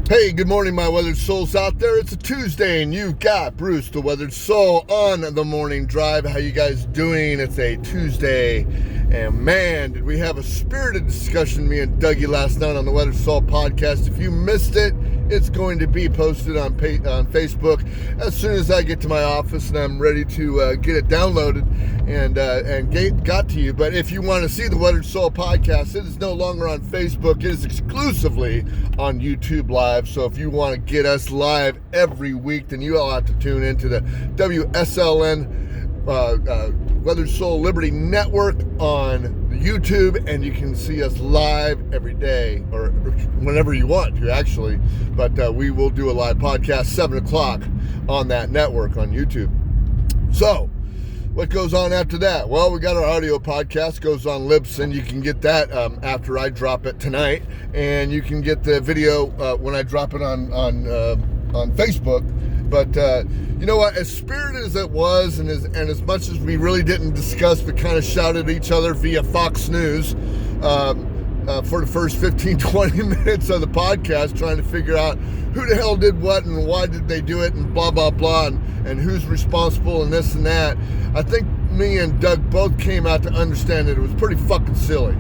Hey, good morning, my weathered souls out there. It's a Tuesday, and you've got Bruce, the weathered soul, on the morning drive. How you guys doing? It's a Tuesday, and man, did we have a spirited discussion, me and Dougie, last night on the Weathered Soul podcast. If you missed it, it's going to be posted on Facebook as soon as I get to my office and I'm ready to get it downloaded and got to you. But if you want to see the Weathered Soul podcast, it is no longer on Facebook. It is exclusively on YouTube Live. So if you want to get us live every week, then you all have to tune into the WSLN Weathered Soul Liberty Network on YouTube, and you can see us live every day, or whenever you want to, actually. But we will do a live podcast 7 o'clock on that network on YouTube. So what goes on after that? Well, we got our audio podcast, goes on Libsyn. You can get that after I drop it tonight, and you can get the video when I drop it on Facebook. But you know what? As spirited as it was, and as much as we really didn't discuss, but kind of shouted at each other via Fox News for the first 15, 20 minutes of the podcast, trying to figure out who the hell did what and why did they do it and blah, blah, blah, and who's responsible and this and that. I think me and Doug both came out to understand that it was pretty fucking silly.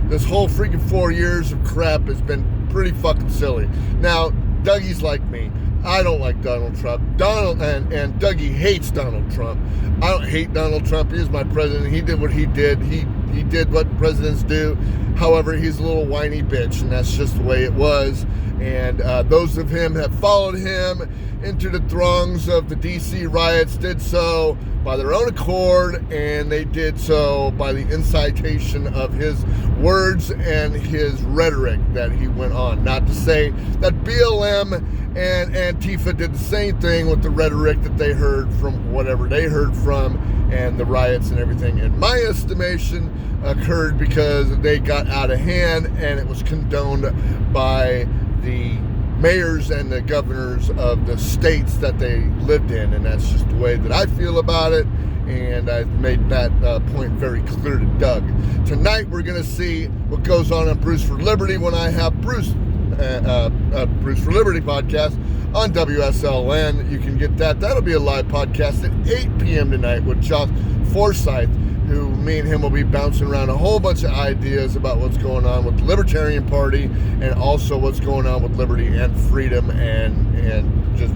This whole freaking 4 years of crap has been pretty fucking silly. Now, Dougie's like me. I don't like Donald Trump. And Dougie hates Donald Trump. I don't hate Donald Trump. He is my president. He did what he did. He did what presidents do. However, he's a little whiny bitch, and that's just the way it was. And those of him that followed him into the throngs of the D.C. riots did so by their own accord, and they did so by the incitation of his words and his rhetoric that he went on. Not to say that BLM and Antifa did the same thing with the rhetoric that they heard from whatever they heard from, and the riots and everything, in my estimation, occurred because they got out of hand, and it was condoned by the mayors and the governors of the states that they lived in, and that's just the way that I feel about it, and I've made that point very clear to Doug. Tonight we're going to see what goes on Bruce for Liberty when I have Bruce for Liberty podcast on WSLN. You can get that. That'll be a live podcast at 8 p.m. tonight with Josh Forsyth, who me and him will be bouncing around a whole bunch of ideas about what's going on with the Libertarian Party, and also what's going on with liberty and freedom, and just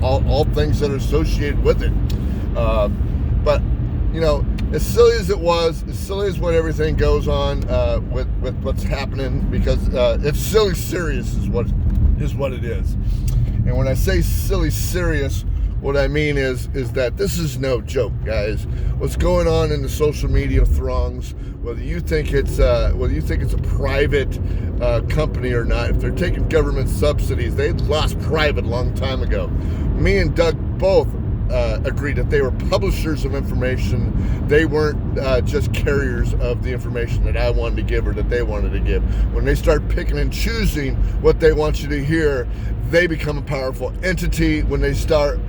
all things that are associated with it. But you know, as silly as it was, as silly as what everything goes on with what's happening, because it's silly serious is what it is. And when I say silly serious, what I mean is that this is no joke, guys. What's going on in the social media throngs, whether you think it's a private company or not, if they're taking government subsidies, they lost private a long time ago. Me and Doug both agreed that they were publishers of information. They weren't just carriers of the information that I wanted to give or that they wanted to give. When they start picking and choosing what they want you to hear, they become a powerful entity. When they start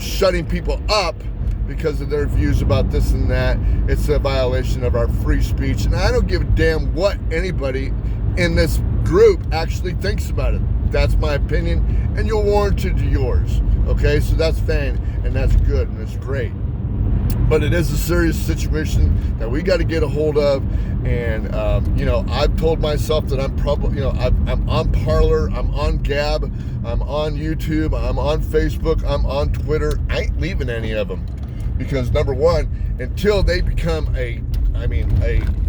shutting people up because of their views about this and that, it's a violation of our free speech. And I don't give a damn what anybody in this group actually thinks about it. That's my opinion, and you're warranted to yours. Okay, so that's fine, and that's good, and it's great. But it is a serious situation that we got to get a hold of. And you know, I've told myself that I'm probably, you know, I'm on Parler, I'm on Gab, I'm on YouTube, I'm on Facebook, I'm on Twitter. I ain't leaving any of them, because number one, until they become a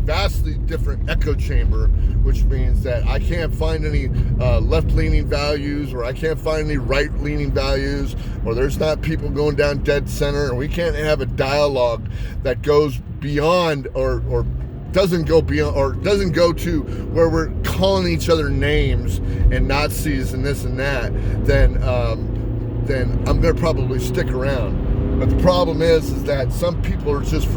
vastly different echo chamber, which means that I can't find any left-leaning values, or I can't find any right-leaning values, or there's not people going down dead center, and we can't have a dialogue that goes beyond or doesn't go beyond, or doesn't go to where we're calling each other names and Nazis and this and that, then I'm going to probably stick around. But the problem is that some people are just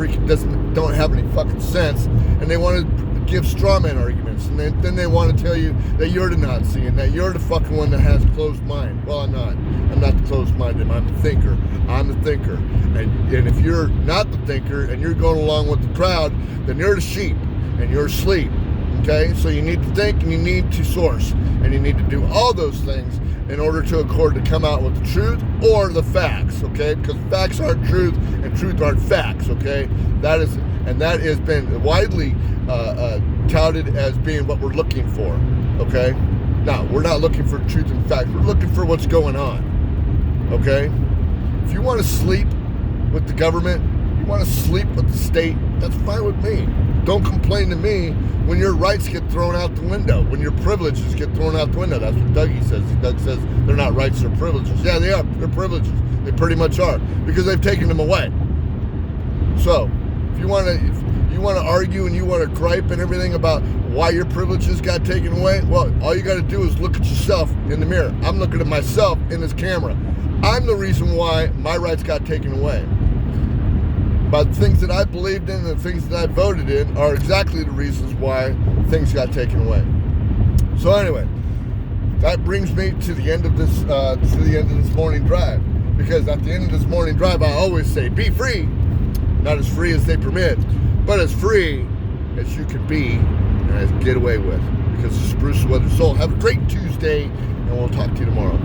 don't have any fucking sense, and they want to give straw man arguments, and then they want to tell you that you're the Nazi and that you're the fucking one that has a closed mind. Well, I'm not. I'm not the closed-minded. I'm the thinker. I'm the thinker. And if you're not the thinker and you're going along with the crowd, then you're the sheep and you're asleep. Okay, so you need to think and you need to source, and you need to do all those things in order to accord to come out with the truth or the facts. Okay, because facts aren't truth and truth aren't facts. Okay, that has been widely touted as being what we're looking for. Okay, now we're not looking for truth and facts. We're looking for what's going on. Okay, if you want to sleep with the government, you want to sleep with the state, that's fine with me. Don't complain to me when your rights get thrown out the window, when your privileges get thrown out the window. That's what Dougie says. Doug says they're not rights, they're privileges. Yeah, they are. They're privileges. They pretty much are, because they've taken them away. So, if you want to argue and you want to gripe and everything about why your privileges got taken away, well, all you got to do is look at yourself in the mirror. I'm looking at myself in this camera. I'm the reason why my rights got taken away. But the things that I believed in and the things that I voted in are exactly the reasons why things got taken away. So anyway, that brings me to the end of this morning drive. Because at the end of this morning drive, I always say, be free. Not as free as they permit, but as free as you can be and as get away with. Because this is Bruce the Weathered Soul. Have a great Tuesday, and we'll talk to you tomorrow.